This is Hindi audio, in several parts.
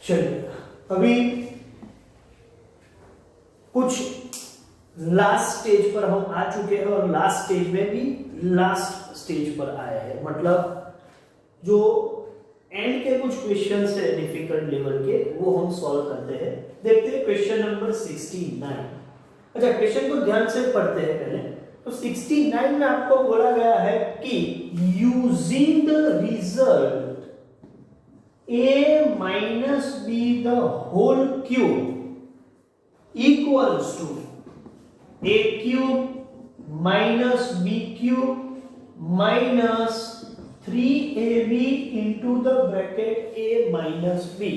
चलिए अभी कुछ लास्ट स्टेज पर हम आ चुके हैं और लास्ट स्टेज में भी लास्ट स्टेज पर आए हैं, मतलब जो एंड के कुछ क्वेश्चंस है डिफिकल्ट लेवल के वो हम सॉल्व करते हैं। देखते हैं क्वेश्चन नंबर 69। अच्छा, क्वेश्चन को ध्यान से पढ़ते हैं पहले। तो 69 में आपको बोला गया है कि using the result a minus b the whole cube equals to a cube minus b cube minus 3ab into the bracket a minus b।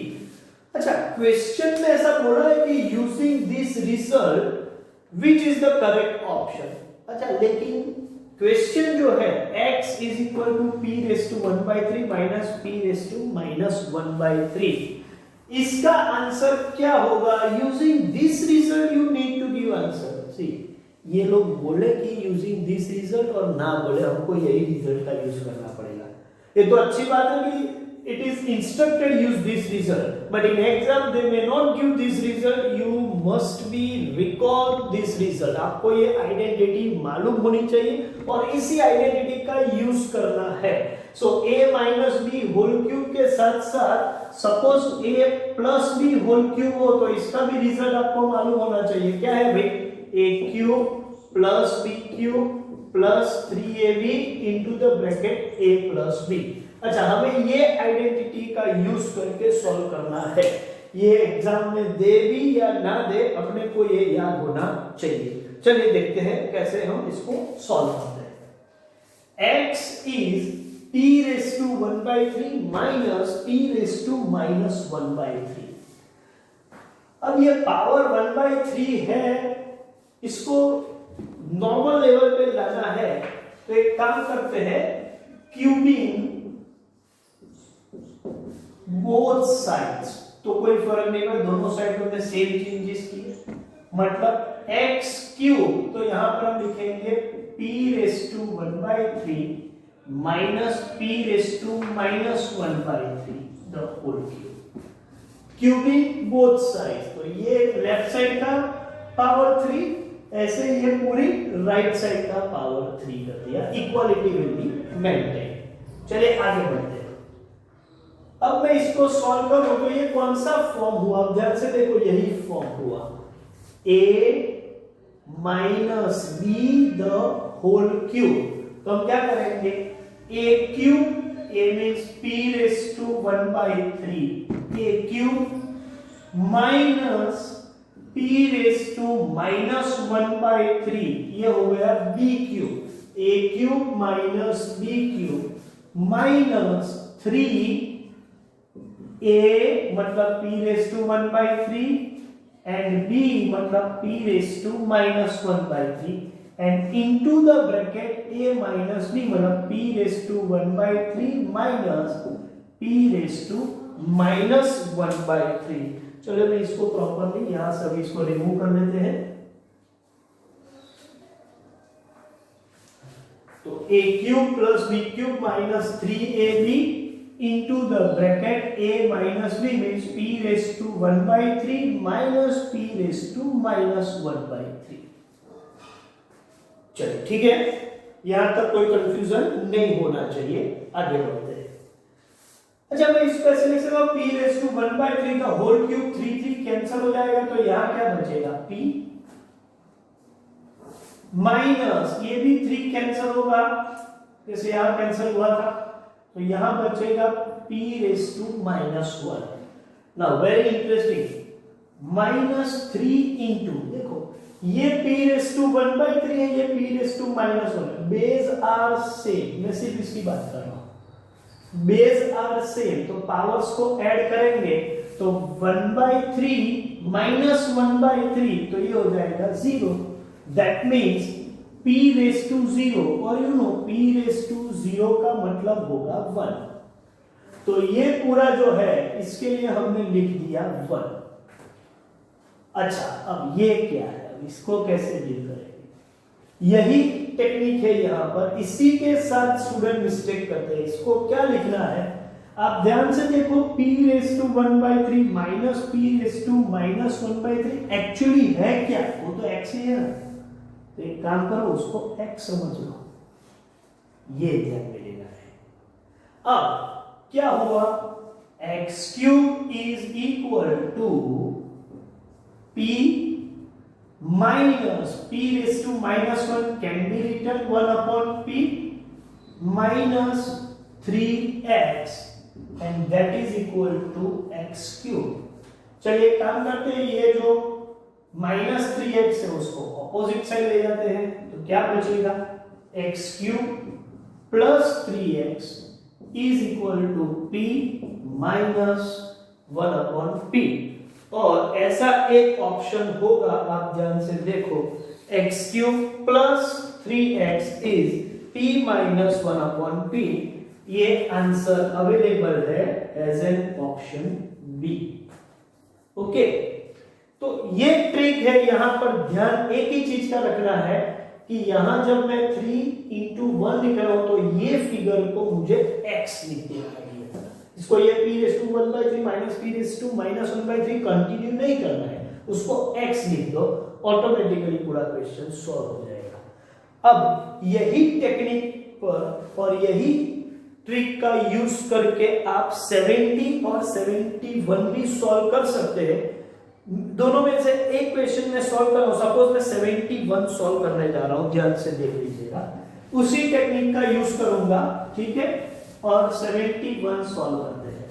अच्छा, क्वेश्चन में ऐसा बोला है कि using this result which is the correct option. अच्छा, लेकिन क्वेश्चन जो है x is equal to p raised to 1/3 minus p raised to minus 1/3, इसका आंसर क्या होगा? Using this result you need to give answer. See, ये लोग बोले कि यूजिंग दिस रिजल्ट और ना बोले हमको यही रिजल्ट का यूज करना पड़ेगा। ये तो अच्छी बात है कि it is instructed use this result, but in exam they may not give this result, you must be recall this result। आपको ये आइडेंटिटी मालूम होनी चाहिए और इसी आइडेंटिटी का यूज करना है। So a minus b whole cube के साथ साथ suppose a plus b whole cube हो तो इसका भी रिजल्ट आपको मालूम होना चाहिए। क्या है भाई? a cube plus b cube plus 3ab into the bracket a plus b। अच्छा, हमें ये आइडेंटिटी का यूज करके सॉल्व करना है। ये एग्जाम में दे भी या ना दे, अपने को ये याद होना चाहिए। चलिए देखते हैं कैसे हम इसको सॉल्व करते हैं। x is p raised to 1/3 minus p raised to minus 1/3। अब ये पावर 1/3 है, इसको नॉर्मल लेवल पे लाना है तो एक काम करते हैं, क्यूबिंग बोथ साइड्स। तो कोई फर्क नहीं पड़ता, दोनों साइड में सेम चेंजेस की, मतलब x क्यूब, तो यहां पर हम लिखेंगे p raised to 1/3 minus p raised to minus 1/3 the whole cube। Cubing both side, तो ये लेफ्ट साइड का पावर 3, ऐसे ये पूरी राइट साइड का पावर 3 कर दिया। Equality will be maintain. चलिए आगे बढ़ते हैं। अब मैं इसको सॉल्व करूं तो ये कौन सा फॉर्म हुआ? ध्यान से देखो, यही फॉर्म हुआ, a minus b the whole cube। तो हम क्या करेंगे? a cube, a means p raised to 1/3 a cube minus p raised to minus 1/3, ये हो गया b cube। a cube minus b cube minus 3 a मतलब p raised to 1/3 and b मतलब p raised to minus 1/3 and into the bracket a minus b मतलब p raised to 1/3 minus p raised to minus 1/3। चलो मैं इसको प्रॉपर्ली यहां से अभी इसको रिमूव कर लेते हैं। तो a cube plus b cube minus 3ab into the bracket a minus b means p raised to 1/3 minus p raised to minus 1/3। चलिए ठीक है, यहां तक कोई कंफ्यूजन नहीं होना चाहिए। आगे बढ़ते हैं। अच्छा, मैं इसको ऐसे लिख सकता हूं, p raised to 1/3 का होल क्यूब 3 कैंसिल हो जाएगा, तो यहां क्या बचेगा? p माइनस ये भी 3 कैंसिल होगा, जैसे यहां कैंसिल हुआ था, तो यहां बचेगा p raised to minus 1। Now very interesting, -3 into, देखो ये p raised to 1/3 है, ये p raised to minus 1, base are same. मैं सिर्फ इसकी बात कर रहा हूं, बेस आर सेम, तो पावर्स को ऐड करेंगे तो 1/3 minus 1/3, तो ये हो जाएगा 0। That means p raised to 0, और you know p raised to 0 का मतलब होगा 1। तो ये पूरा जो है इसके लिए हमने लिख दिया 1। अच्छा, अब ये क्या है? अब इसको कैसे डील करेंगे? यही टेक्निक है यहां पर, इसी के साथ स्टूडेंट मिस्टेक करते हैं। इसको क्या लिखना है? आप ध्यान से देखो p raise to 1/3 minus p raise to minus 1/3 actually है क्या? वो तो x ही है ना। तो एक काम करो, उसको x समझ लो, ये ध्यान में लेना है। अब क्या हुआ? x cube is equal to p minus p raised to minus 1 can be written 1 upon p minus 3x and that is equal to x cube। चलिए काम करते हैं, ये जो माइनस 3x है उसको ऑपोजिट साइड ले जाते हैं, तो क्या बचेगा? x cube plus 3x is equal to p minus 1 upon p। और ऐसा एक ऑप्शन होगा, आप ध्यान से देखो, x cube plus 3x is p minus 1 upon p। ये आंसर अवेलेबल है as an option B. Okay, तो ये ट्रिक है। यहां पर ध्यान एक ही चीज का रखना है कि यहां जब मैं 3 into 1 लिख रहा हूं तो ये फिगर को मुझे x लिख देना है। इसको ये p raise to 1/3 minus p raise to minus 1/3 continue नहीं करना है, उसको x लिख दो, ऑटोमेटिकली पूरा क्वेश्चन सॉल्व हो जाएगा। अब यही टेक्निक पर और यही ट्रिक का यूज करके आप 70 और 71 भी सॉल्व कर सकते हैं। दोनों में से एक क्वेश्चन में सॉल्व कर रहा हूं, सपोज मैं 71 सॉल्व करने जा रहा हूं, ध्यान से देख लीजिएगा, उसी टेक्निक का यूज करूंगा, ठीक है, और 71 सॉल्व करते हैं।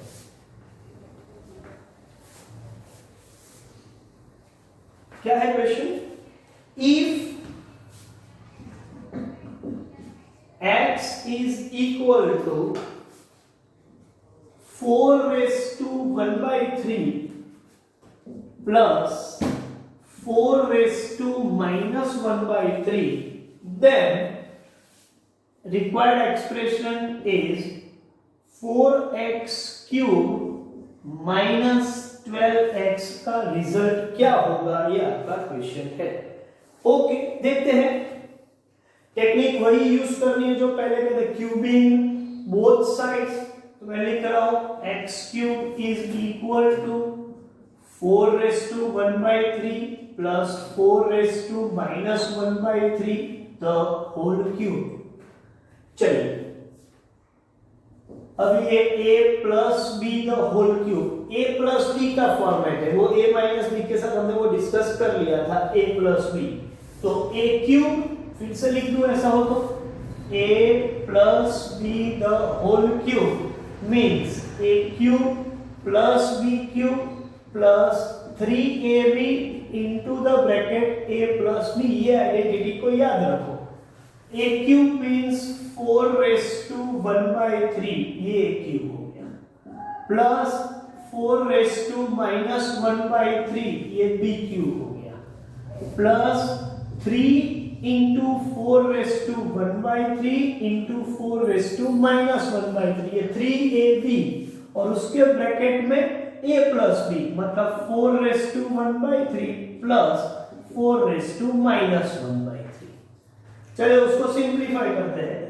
क्या है question? If x is equal to 4 raised to 1/3 plus 4 raised to minus 1/3, then required expression is 4x cube minus 12x का रिजल्ट क्या होगा? ये आपका क्वेश्चन है। ओके, देखते हैं। टेक्निक वही यूज करनी है जो पहले कहते, क्यूबिंग बोथ साइड्स। तो मैं लिख रहा हूं x cube is equal to 4 raise to 1/3 plus 4 raise to minus 1/3 the whole cube. चलिए, अब ये a plus B the whole cube, a plus B का फॉर्मेट है, वो a माइनस बी के साथ हमने वो डिस्कस कर लिया था, a प्लस बी। तो a क्यूब फिर से लिख दूं, ऐसा हो तो a plus B the whole cube means a cube plus b cube plus 3ab into the bracket a plus b। ये आइडेंटिटी को याद रखो। a cube means 4 raise to 1/3, ये a क्यूब हो गया, प्लस 4 रेज़ टू माइनस 1/3, ये b क्यूब हो गया, plus 3 into 4 raise to 1/3 into 4 raise to minus 1/3, ये 3ab, और उसके ब्रैकेट में a प्लस b, मतलब 4 raise to 1/3 plus 4 raise to minus 1/3। चलिए उसको सिंप्लीफाई करते हैं,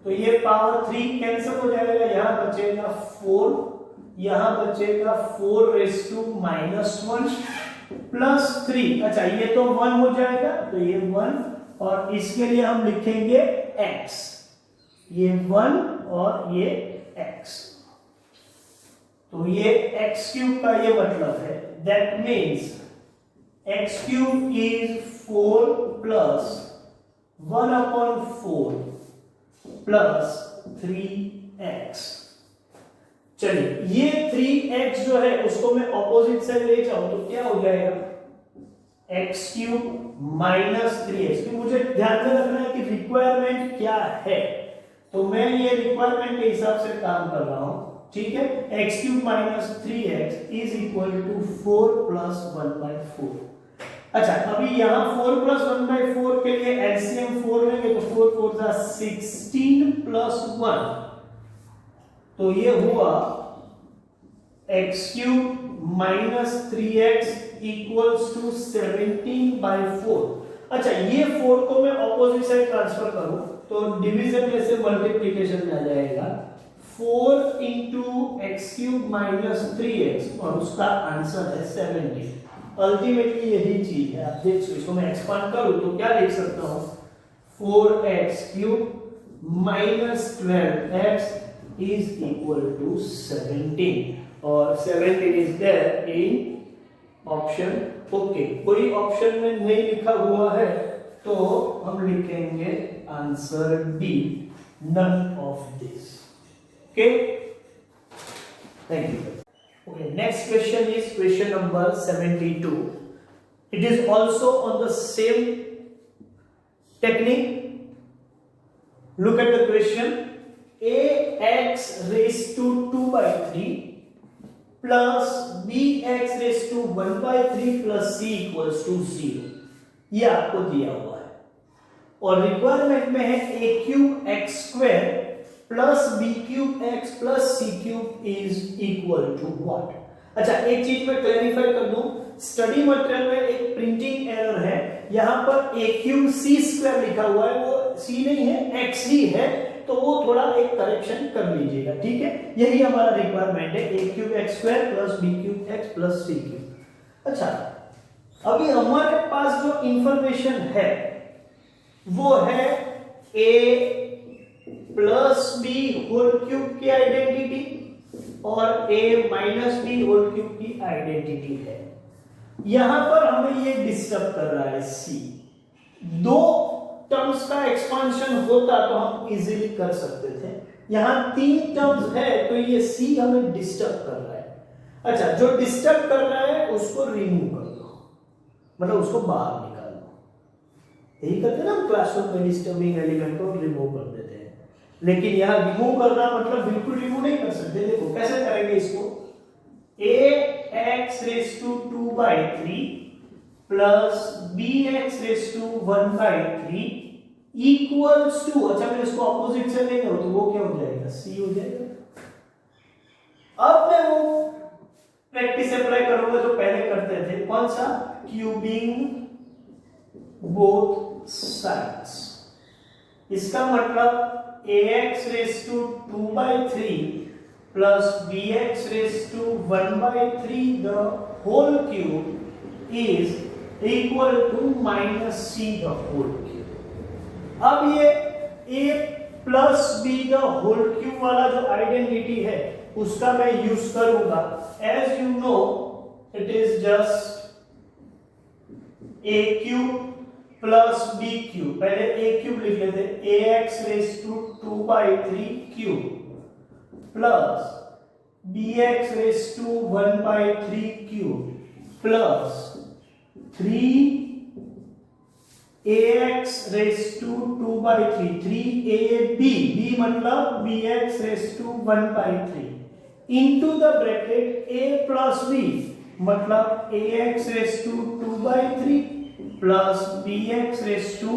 तो ये पावर 3 कैंसिल हो जाएगा, यहां बचेगा 4, यहां बचेगा 4 रेज़ टू माइनस 1 प्लस 3। अच्छा, ये तो 1 हो जाएगा, तो ये 1, और इसके लिए हम लिखेंगे x, ये 1 और ये x, तो ये x क्यूब का ये मतलब है, that means x cube is 4 plus 1/4 plus 3x। चलिए, ये 3x जो है उसको मैं ऑपोजिट साइड ले जाऊं तो क्या हो जाएगा? x cube minus 3x। तो मुझे ध्यान में रखना है कि रिक्वायरमेंट क्या है, तो मैं ये रिक्वायरमेंट के हिसाब से काम कर रहा हूं, ठीक है। x cube minus 3x is equal to 4 plus 1/4। अच्छा, अभी यहां 4 प्लस 1/4 के लिए एलसीएम 4 लेंगे, तो 4 4 जा 16 प्लस 1, तो ये हुआ x cube minus 3x equals to 17/4। अच्छा, ये 4 को मैं ऑपोजिट साइड ट्रांसफर करूं तो डिवीजन में से मल्टीप्लिकेशन में आ जाएगा, 4 into x cube minus 3x और उसका आंसर है 17। अल्टीमेटली यही चीज है। आप देख सकते, इसको मैं एक्सपांड करूं तो क्या लिख सकता हूं, 4x cube minus 12x is equal to 17 और 17 is there in option. Okay, कोई ऑप्शन में नहीं लिखा हुआ है तो हम लिखेंगे answer D, none of this. Okay, thank you. Okay, next question is question number 72. It is also on the same technique. Look at the question. Ax raised to 2 by 3 plus bx raised to 1 by 3 plus c equals to 0. ये आपको दिया हुआ है और रिक्वायरमेंट में है a cube X square plus B cube X plus C cube is equal to what. अच्छा, एक चीज मैं क्लैरिफाई कर दूं, स्टडी मटेरियल में एक प्रिंटिंग एरर है। यहां पर a क्यूब सी स्क्वायर लिखा हुआ है, वो c नहीं है, x ही है, तो वो थोड़ा एक करेक्शन कर लीजिएगा, ठीक है। यही हमारा रिक्वायरमेंट है, a cube X square plus B cube X plus C cube. अच्छा, अभी हमारे पास जो इंफॉर्मेशन है वो है a plus B whole cube की आइडेंटिटी और a minus B whole cube की आइडेंटिटी है। यहां पर हमें ये डिस्टर्ब कर रहा है c। दो टर्म्स का एक्सपांशन होता तो हम इजीली कर सकते थे, यहां 3 टर्म्स है तो ये c हमें डिस्टर्ब कर रहा है। अच्छा, जो डिस्टर्ब कर रहा है उसको रिमूव कर दो, मतलब उसको बाहर निकाल दो। यही करते हैं ना हम क्लासरूम में, डिस्टर्बिंग एलिमेंट को रिमूव कर देते हैं। लेकिन यहां रिमूव करना मतलब बिल्कुल रिमूव नहीं कर सकते। देखो कैसे करेंगे इसको, ax raised to 2 by 3 plus bx raised to 1 by 3 equals to, अच्छा मैं इसको ऑपोजिट से ले जाऊं तो वो क्या हो जाएगा, c हो जाएगा। अब मैं वो प्रैक्टिस अप्लाई करूंगा जो पहले करते थे, कौन सा, क्यूबिंग बोथ साइड्स। इसका मतलब ax raised to 2 by 3 plus bx raised to 1 by 3 the whole cube is equal to minus c the whole cube। अब ये a plus b the whole cube वाला जो आइडेंटिटी है उसका मैं यूज करूंगा। as you know it is just a cube plus B cube, पहले a क्यूब लिख लेते, ax raised to 2 by 3 cube plus bx raised to 1 by 3 cube plus 3ax raised to 2 by 3, 3ab, b मतलब bx raised to 1 by 3 into the bracket a plus b मतलब ax raised to 2 by 3 plus bx raised to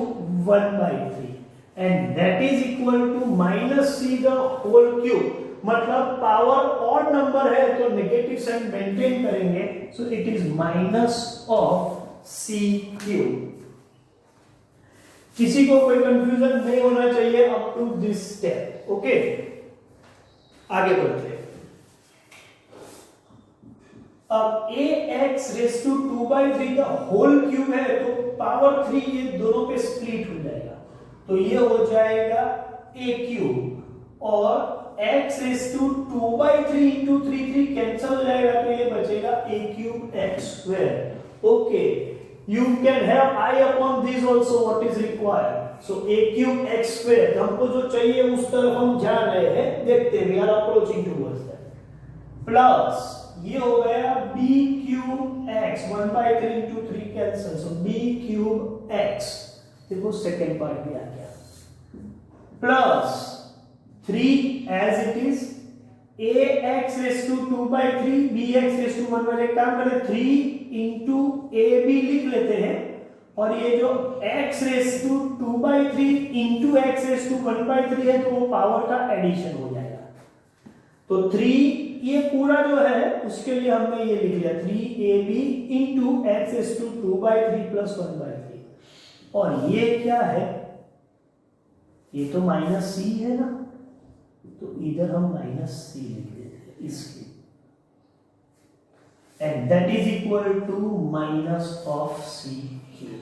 1 by 3 and that is equal to minus c the whole cube। मतलब पावर ऑड नंबर है तो नेगेटिव साइन मेंटेन करेंगे, so it is minus of c cube. किसी को कोई कंफ्यूजन नहीं होना चाहिए up to this step. Okay, आगे बढ़ते हैं। अब ax raised to 2 by 3 का होल क्यूब है तो पावर 3 ये दोनों पे स्प्लिट हो जाएगा, तो ये हो जाएगा a क्यूब और x raised to 2 by 3 into 3 cancel हो जाएगा तो ये बचेगा a cube x square. Okay, you can have I upon this also what is required, so a cube x square हमको जो चाहिए उस तरफ हम जा रहे हैं, देखते हैं, we are approaching towards that, plus ये हो गया b cube x 1 by 3 into 3 cancel, so b cube x, देखो सेकेंड पार्ट भी आ गया, plus 3 as it is ax raised to 2 by 3 bx raised to 1 by 3, काम करें 3 into ab लिख लेते हैं और ये जो x raised to 2 by 3 into x raised to 1 by 3 है तो वो पावर का एडिशन हो जाएगा। तो 3 ये पूरा जो है उसके लिए हमने ये लिख लिया 3ab into x raised to 2 by 3 plus 1 by 3 और ये क्या है, ये तो माइनस c है ना, तो इधर हम -c लिख देते हैं इसके, and that is equal to minus of C cube.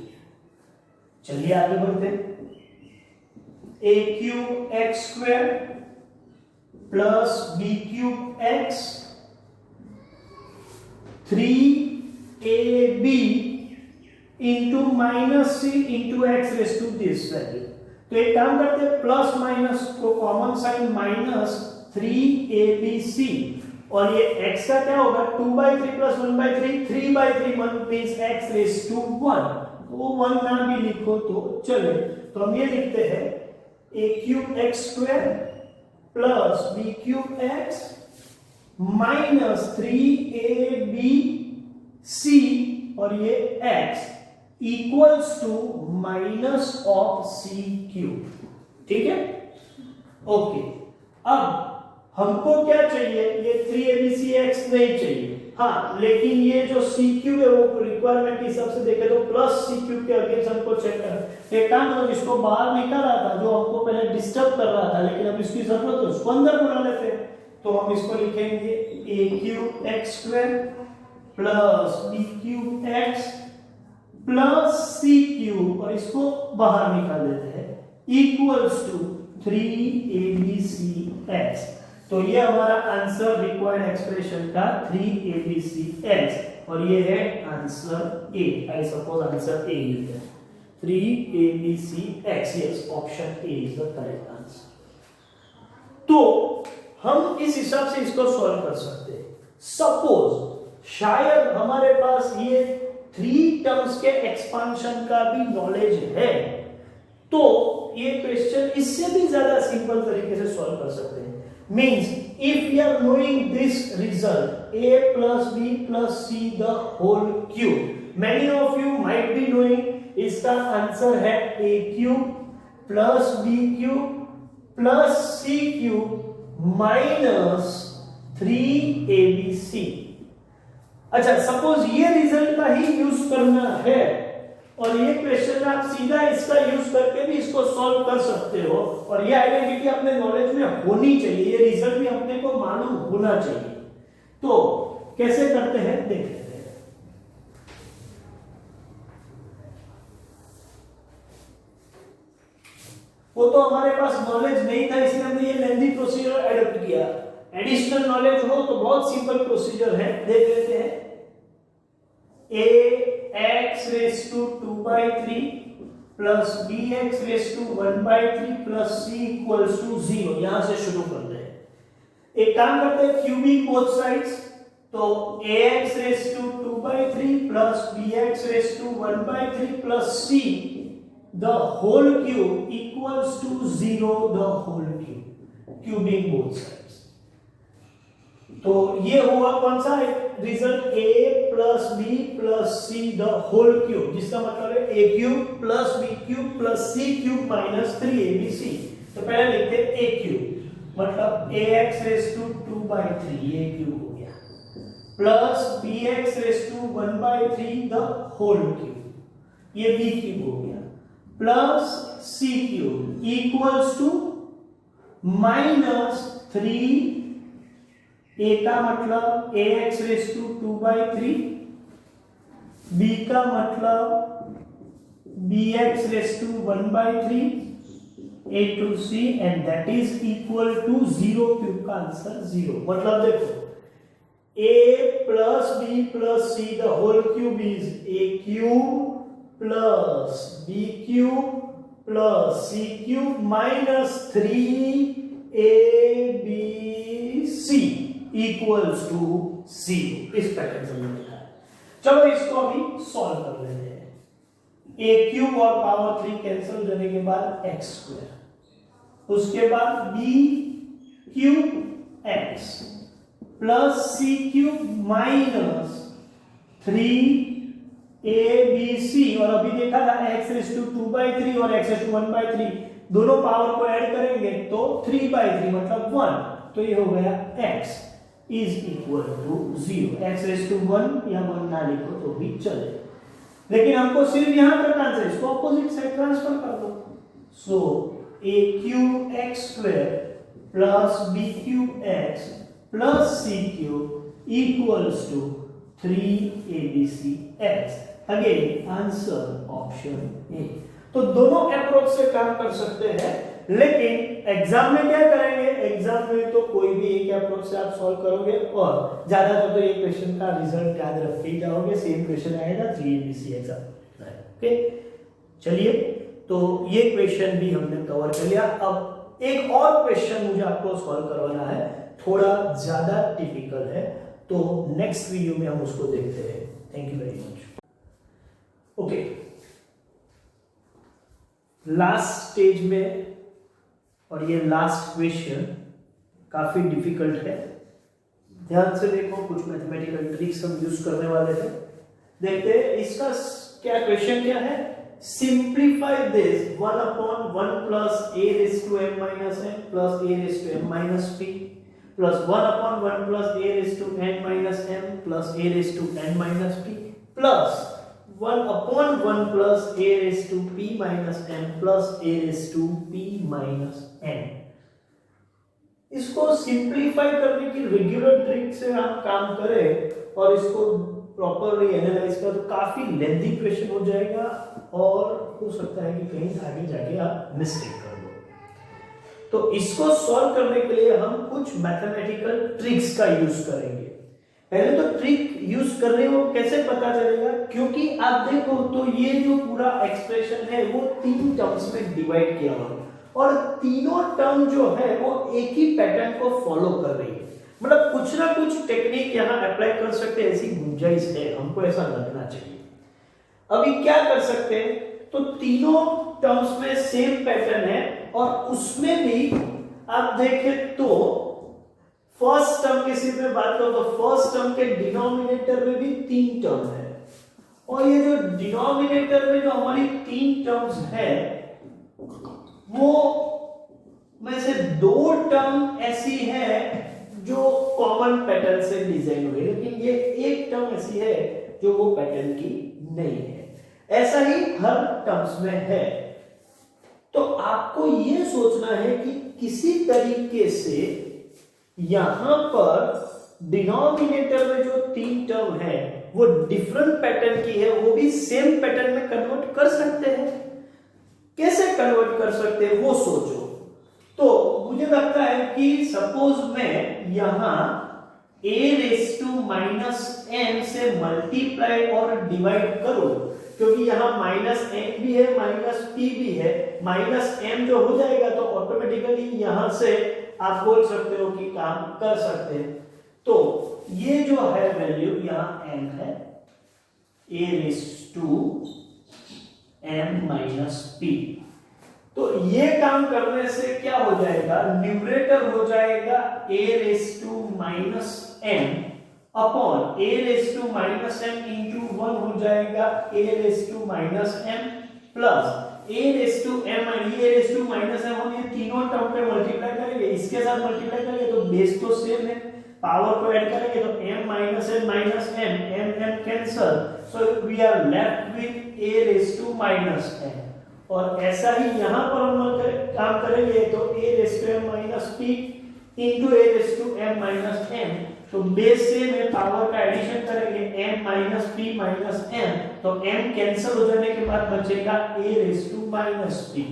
चलिए आगे बढ़ते हैं। a cube X square plus B cube X 3ab into -c into X raise to this value. तो एक काम करते हैं, प्लस माइनस को कॉमन साइन -3abc, और ये x का क्या होगा 2/3 प्लस 1/3, 3/3 मींस x रेस टू 1, तो वो 1 ना भी लिखो तो चले। तो हम ये लिखते हैं a cube X square plus B cube X minus 3abc और ये x equals to minus of C cube. ठीक है, ओके। अब हमको क्या चाहिए, ये 3abcx नहीं चाहिए, हाँ, लेकिन ये जो सी क्यूब है वो रिक्वायरमेंट के हिसाब से देखे तो प्लस सी क्यूब के अगेंस्ट हमको चेक करना। एक काम करो, इसको बाहर निकाला था जो हमको पहले डिस्टर्ब कर रहा था, लेकिन अब इसकी जरूरत है, उसको अंदर बुला लेते हैं। तो हम इसको लिखेंगे a cube X square plus b cube X plus C cube, और इसको बाहर निकाल देते हैं, इक्वल्स टू 3abcx। तो ये हमारा आंसर रिक्वायर्ड एक्सप्रेशन का 3abcx, और ये है answer A. I suppose answer A is 3abcx। Yes, option A is the correct answer. तो हम इस हिसाब से इसको सॉल्व कर सकते हैं। सपोज शायद हमारे पास ये 3 टर्म्स के एक्सपांशन का भी नॉलेज है, तो ये क्वेश्चन इससे भी ज्यादा सिंपल तरीके से सॉल्व कर सकते हैं। Means if we are knowing this result a plus b plus c the whole cube, many of you might be knowing इसका आंसर है a cube plus b cube plus c cube minus 3abc। अच्छा, सपोज ये रिजल्ट का ही यूज करना है, और ये क्वेश्चन आप सीधा इसका यूज करके भी इसको सॉल्व कर सकते हो, और ये आइडेंटिटी अपने नॉलेज में होनी चाहिए, ये रिजल्ट भी अपने को मालूम होना चाहिए। तो कैसे करते हैं देख लेते हैं। वो तो हमारे पास नॉलेज नहीं था, इसलिए हमने ये लेंथी प्रोसीजर एडॉप्ट किया। एडिशनल नॉलेज हो तो बहुत सिंपल प्रोसीजर है, देख लेते हैं। ax raised to 2/3 plus bx raised to 1/3 plus c equals to 0। यहां से शुरू करते हैं। एक काम करते हैं, क्यूबिंग बोथ साइड्स, तो ax raised to 2/3 plus bx raised to 1/3 plus c the whole cube equals to 0 the whole cube, cubing both sides. तो ये हुआ कौन सा result, a plus b plus c the whole cube, जिसका मतलब है a cube plus b cube plus c cube minus 3abc। तो पहले लिखते हैं a क्यूब, मतलब ax रेज टू 2/3 ये क्यूब हो गया, plus bx raise to 1/3 the whole cube, ये b क्यूब हो गया, plus c cube equals to minus 3, a का मतलब ax रेज टू 2/3, b का मतलब bx raise to 1/3 a to c, and that is equal to 0। Cube का आंसर 0। मतलब देखो a plus b plus c the whole cube is a cube plus b cube plus c cube minus 3abc equals to 0। इस पैटर्न से लिखा है। चलो इसको अभी सॉल्व कर लेते हैं। a क्यूब और पावर 3 कैंसिल करने के बाद x स्क्वायर, उसके बाद b cube x plus c cube minus 3abc, और अभी देखा था x रेज़ टू 2/3 और x रेज़ टू 1/3 दोनों पावर को ऐड करेंगे तो 3/3 मतलब 1, तो ये हो गया x is equal to 0। x raise to 1 या 1 ना लिखो तो भी चले, लेकिन हमको सिर्फ यहां तक आंसर, इसको अपोजिट साइड ट्रांसफर कर दो। So a cube x square plus B cube X plus C cube equals to 3abc x। Again answer option A. तो दोनों अप्रोच से काम कर सकते हैं, लेकिन एग्जाम में क्या करेंगे, एग्जाम में तो कोई भी एक अप्रोच से आप सॉल्व करोगे और ज्यादातर तो ये क्वेश्चन का रिजल्ट याद रख के जाओगे, सेम क्वेश्चन आएगा 3abc एग्जाम। ओके चलिए, तो ये क्वेश्चन भी हमने कवर कर लिया। अब एक और क्वेश्चन मुझे आपको सॉल्व करवाना है, थोड़ा ज्यादा टिपिकल है, तो नेक्स्ट वीडियो में हम उसको देखते हैं। Thank you very much. Okay, last stage में, और ये लास्ट क्वेश्चन काफी डिफिकल्ट है, ध्यान से देखो, कुछ मैथमेटिकल ट्रिक्स हम यूज करने वाले हैं। देखते हैं इसका क्या क्वेश्चन क्या है। Simplify this 1 upon 1 plus a raised to m minus n plus a raised to m minus p plus 1 upon 1 plus a raised to n minus m plus a raised to n minus p plus 1 upon 1 plus a raised to p minus n plus a raised to p minus n। इसको सिंप्लीफाई करने की रेगुलर ट्रिक से आप काम करें और इसको प्रॉपरली एनालाइज कर, तो काफी लेंथी क्वेश्चन हो जाएगा और हो सकता है कि कहीं आगे जाके आप मिस्टेक कर दो। तो इसको सॉल्व करने के लिए हम कुछ मैथमेटिकल ट्रिक्स का यूज करेंगे। पहले तो ट्रिक यूज कर रहे हो कैसे पता चलेगा, क्योंकि आप देखो तो ये जो पूरा एक्सप्रेशन है वो 3 टर्म्स में डिवाइड किया हुआ है और तीनों टर्म जो है वो एक ही पैटर्न को फॉलो कर रही है, मतलब कुछ ना कुछ टेक्निक यहाँ अप्लाई कर सकते हैं, ऐसी गुंजाइश है, हमको ऐसा लगना चाहिए। अभी क्या कर सकते हैं, तो तीनों टर्म्स में सेम पैटर्न है और उसमें भी आप देखें तो फर्स्ट टर्म की सिर्फ मैं बात करूं तो फर्स्ट टर्म के डिनोमिनेटर में भी 3 टर्म है और ये जो डिनोमिनेटर में जो हमारी 3 टर्म्स है वो में से 2 टर्म ऐसी है जो कॉमन पैटर्न से डिजाइन हुई, लेकिन ये एक टर्म ऐसी है जो वो पैटर्न की नहीं है। ऐसा ही हर टर्म्स में है। तो आपको ये सोचना है कि किसी तरीके से यहां पर डिनोमिनेटर में जो 3 टर्म है वो डिफरेंट पैटर्न की है, वो भी सेम पैटर्न में कन्वर्ट कर सकते हैं। कैसे कन्वर्ट कर सकते हैं वो सोचो। तो मुझे लगता है कि सपोज मैं यहां a raise to minus m से मल्टीप्लाई और डिवाइड करूं, क्योंकि यहां माइनस m भी है माइनस p भी है, माइनस m जो हो जाएगा तो ऑटोमेटिकली यहां से आप बोल सकते हो कि काम कर सकते हैं। तो ये जो है वैल्यू यहां m है, a raise to m minus p। तो ये काम करने से क्या हो जाएगा, न्यूमरेटर हो जाएगा a raise to minus m upon a raise to minus m into 1 हो जाएगा a raise to minus m plus a raise to m और a raise to minus m, हम ये तीनों टर्म पे मल्टीप्लाई करेंगे, इसके साथ मल्टीप्लाई करेंगे तो बेस तो सेम है, पावर को ऐड करेंगे तो m minus m cancel, so we are left with a raise to minus m। और ऐसा ही यहां पर हम काम करेंगे तो a raise to m minus p into a raise to m minus m, तो बेस से में पावर का एडिशन करेंगे m minus p minus m, तो m कैंसिल हो जाने के बाद बचेगा a raise to minus p।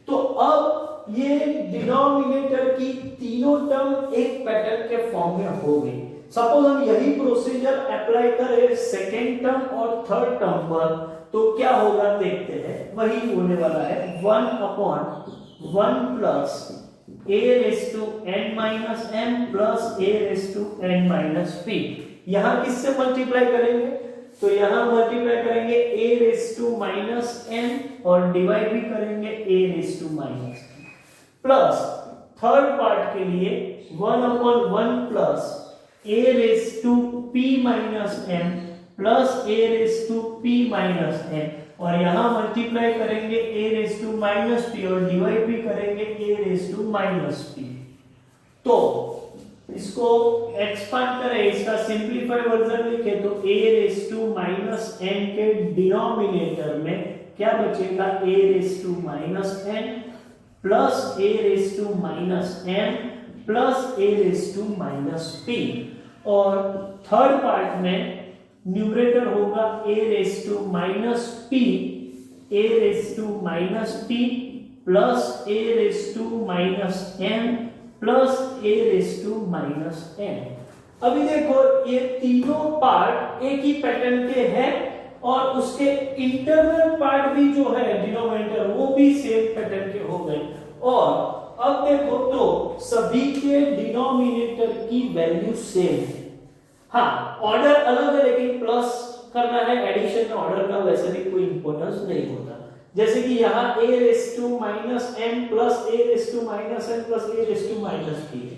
तो अब ये डिनोमिनेटर की तीनों टर्म एक पैटर्न के फॉर्म में हो गई। सपोज हम यही प्रोसीजर अप्लाई करें सेकेंड टर्म और थर्ड टर्म पर, तो क्या होगा देखते हैं। वही होने वाला है 1 upon 1 plus a raise to n minus m plus a raise to n minus p। यहां किससे मल्टीप्लाई करेंगे, तो यहां मल्टीप्लाई करेंगे a raise to minus m और डिवाइड भी करेंगे a raise to minus plus third part के लिए 1 upon 1 plus a raise to p minus m plus a raise to p minus m और यहां मल्टीप्लाई करेंगे a raise to minus p और डिवाइड भी करेंगे a raise to minus p। तो इसको एक्सपांड करें, इसका सिंपलीफाइड वर्जन लिखे तो a raise to minus n के डिनोमिनेटर में क्या बचेगा a raise to minus n plus a raise to minus m plus a raise to minus p, और थर्ड पार्ट में न्यूमरेटर होगा a raise to minus p, a raise to minus p plus a raise to minus m plus a raise to minus n. अभी देखो ये तीनों पार्ट एक ही पैटर्न के हैं और उसके इंटरनल पार्ट भी जो है डिनोमिनेटर वो भी सेम पैटर्न के हो गए। और अब देखो तो सभी के डिनोमिनेटर की वैल्यू सेम है। हाँ, ऑर्डर अलग है लेकिन प्लस करना है एडिशन में, ऑर्डर का वैसे भी कोई इंपॉर्टेंस नहीं होता। जैसे कि यहाँ a raise to minus m plus a raise to minus n plus a raise to minus p है।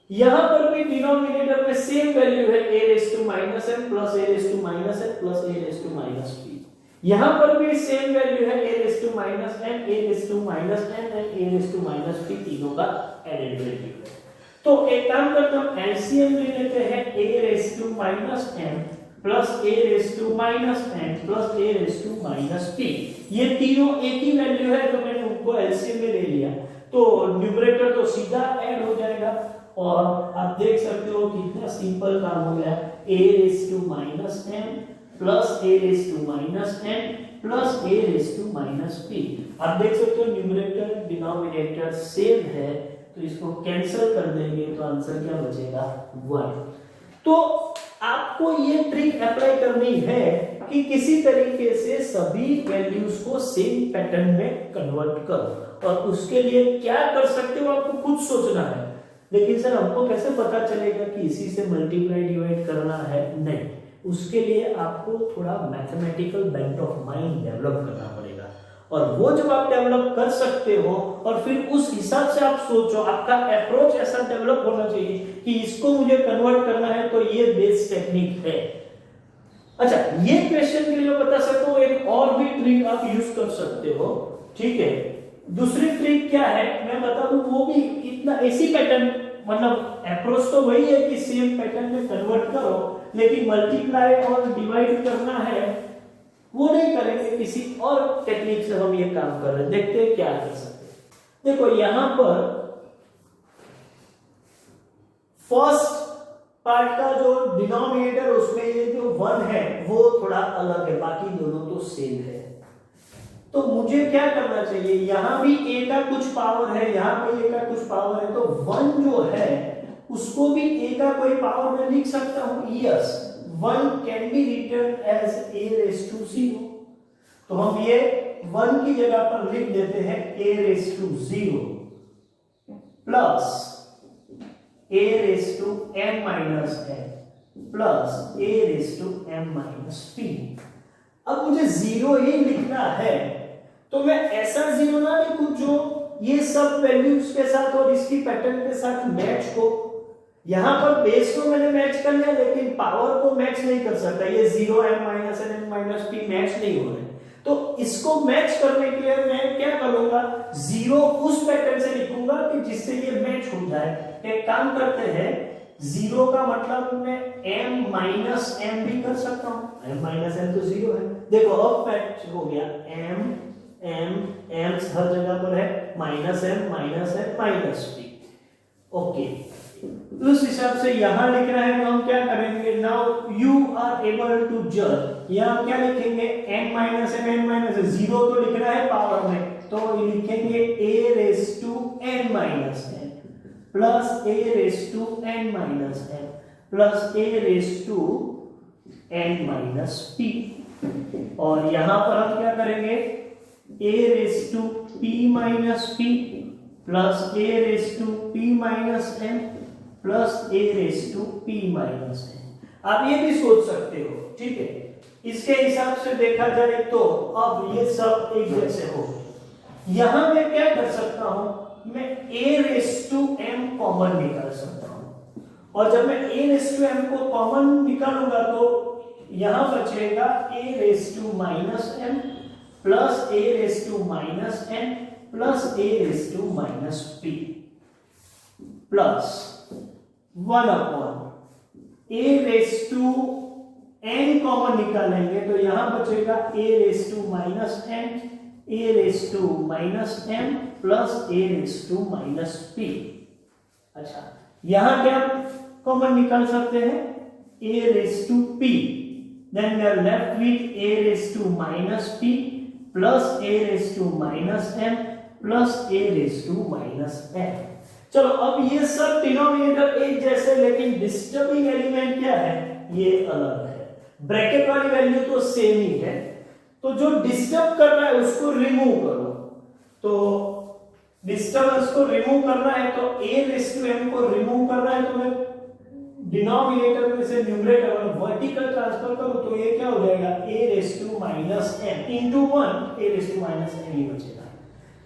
यहाँ पर भी डिनोमिनेटर में सेम वैल्यू है a raise to minus m plus a raise to minus n plus a raise to minus p। यहाँ पर भी सेम वैल्यू है a raise to minus n, a raise to minus n and a raise to minus p, तीनों का एडेड वैल्यू है। तो एक काम करते हैं, हम एलसीएम ले लेते हैं a raise to minus m plus a raise to minus n plus a raise to minus p। ये तीनों एक ही वैल्यू है तो मैंने उनको एलसीएम में ले लिया, तो न्यूमरेटर तो सीधा ऐड हो जाएगा। और आप देख सकते हो कितना सिंपल काम हो गया, a raise to minus m plus a raise to minus n plus a raise to minus p। आप देख सकते हो न्यूमरेटर डिनोमिनेटर सेम है, तो इसको कैंसिल कर देंगे तो आंसर क्या बचेगा 1। तो आपको ये ट्रिक अप्लाई करनी है कि किसी तरीके से सभी वैल्यूज को सेम पैटर्न में कन्वर्ट करो, और उसके लिए क्या कर सकते हो आपको खुद सोचना है। लेकिन सर हमको कैसे पता चलेगा कि इसी से मल्टीप्लाई डिवाइड करना है? नहीं, उसके लिए आपको थोड़ा mathematical bent of mind develop करना पड़ेगा, और वो जब आप डेवलप कर सकते हो और फिर उस हिसाब से आप सोचो, आपका अप्रोच ऐसा डेवलप होना चाहिए कि इसको मुझे कन्वर्ट करना है तो ये बेस टेक्निक है। अच्छा, ये क्वेश्चन के लिए मैं बता सकता हूँ एक और भी ट्रिक आप यूज कर सकते हो, ठीक है। दूसरी ट्रिक क्या है मैं बता दूं, वो भी इतना ऐसी पैटर्न, मतलब अप्रोच तो वही है कि सेम पैटर्न में कन्वर्ट करो, लेकिन मल्टीप्लाई और डिवाइड करना है वो नहीं करेंगे, किसी और टेक्निक से हम ये काम कर रहे हैं। देखते हैं क्या कर सकते हैं। देखो यहां पर फर्स्ट पार्ट का जो डिनोमिनेटर उसमें ये जो 1 है वो थोड़ा अलग है, बाकी दोनों तो सेम है। तो मुझे क्या करना चाहिए, यहां भी a का कुछ पावर है, यहां पे a का कुछ पावर है, तो 1 जो है उसको भी a का कोई पावर में लिख सकता हूं। Yes, 1 can be written as a raise to 0। तो हम ये 1 की जगह पर लिख देते हैं a raise to 0 plus a raise to m minus n plus a raise to m minus p। अब मुझे 0 ही लिखना है, तो मैं ऐसा 0 ना लिखूं जो ये सब वैल्यूज के साथ और इसकी पैटर्न के साथ मैच हो। यहां पर बेस को मैंने मैच कर लिया, लेकिन पावर को मैच नहीं कर सकता। ये 0 m minus n m minus p match नहीं हो रहे, तो इसको मैच करने के लिए मैं क्या करूंगा, 0 उस पैटर्न से लिखूंगा कि जिससे ये मैच हो जाए। एक काम करते हैं, 0 का मतलब मैं m माइनस m भी कर सकता हूं, m माइनस m तो 0 है। देखो अब मैच हो गया, m हर जगह पर है, minus m minus p। Okay, उस हिसाब से यहां लिखना है तो हम क्या करेंगे, now you are able to जज। यहां क्या लिखेंगे, m माइनस m माइनस 0 तो लिखना है पावर में, तो लिखेंगे a raise to n minus n plus a raise to n minus n plus a raise to n minus p। और यहां पर हम क्या करेंगे, a raise to p minus p plus a raise to p minus n plus a raise to p minus n। आप ये भी सोच सकते हो, ठीक है। इसके हिसाब से देखा जाए तो अब ये सब एक जैसे हो। यहां मैं क्या कर सकता हूं, मैं a raise to m common निकाल सकता हूं, और जब मैं a रेस टू m को कॉमन निकालूंगा तो यहां बचेगा a raise to minus m plus a raise to minus n plus a raise to minus p plus 1 upon a raise to n common निकालेंगे तो यहां बचेगा a raise to minus n, a raise to minus m plus a raise to minus p अच्छा, यहां क्या कॉमन निकाल सकते हैं? a raised to p, then we are left with a raised to minus p plus a raised to minus m plus a raised to minus n। चलो अब ये सब डिनोमिनेटर एक जैसे, लेकिन डिस्टर्बिंग एलिमेंट क्या है? ये अलग है। ब्रैकेट वाली वैल्यू तो सेम ही है, तो जो डिस्टर्ब कर रहा है उसको रिमूव करो। तो डिस्टर्बेंस को रिमूव करना है तो a रेज़ टू m को रिमूव करना है, तो मैं डिनोमिनेटर में से न्यूमरेटर में वर्टिकल ट्रांसफर करूं तो ये क्या हो जाएगा? a raise to minus m into 1 a raise to minus m ही बचेगा।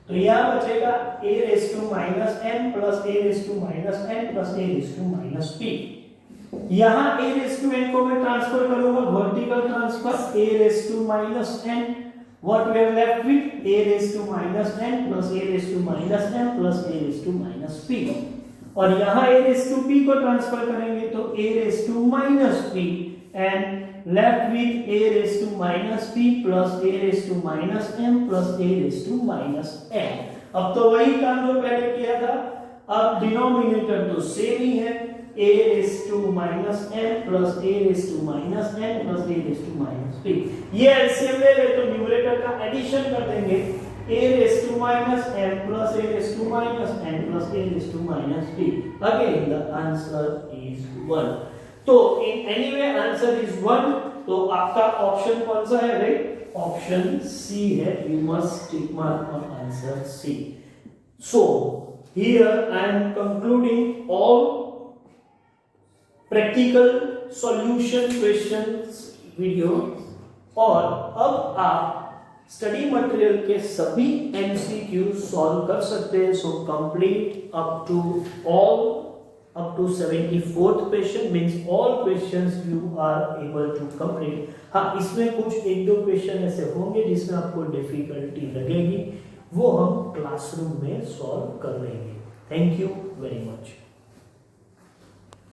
तो यहां बचेगा a raise to minus m plus a raise to minus n plus a raise to minus p। यहां a रेज़ टू n को मैं ट्रांसफर करूंगा vertical transfer, a raise to minus n, what we are left with a raised to minus n plus a raised to minus m plus a raised to minus p। और यहाँ a raised to p को ट्रांसफर करेंगे तो a raised to minus p and left with a raised to minus p plus a raised to minus m plus a raised to minus n। अब तो वही काम जो पहले किया था, अब डिनोमिनेटर तो सेम ही है, a raised to minus m plus a raised to minus n plus a raised to minus p। ये एलसीएम ले ले तो न्यूमरेटर का एडिशन कर देंगे, a raised to minus m plus a raised to minus n plus a raised to minus p। Again the answer is 1। तो in anyway answer is 1, तो आपका ऑप्शन कौन सा है भाई? ऑप्शन सी है। You must tick mark on answer C। So here I am concluding all practical solution questions video, और अब आप स्टडी मटेरियल के सभी एमसीक्यू सॉल्व कर सकते हैं। So complete up to 74th question, means all questions you are able to complete. हाँ, इसमें कुछ एक दो क्वेश्चन ऐसे होंगे जिसमें आपको डिफिकल्टी लगेगी, वो हम क्लासरूम में सॉल्व कर लेंगे। Thank you very much.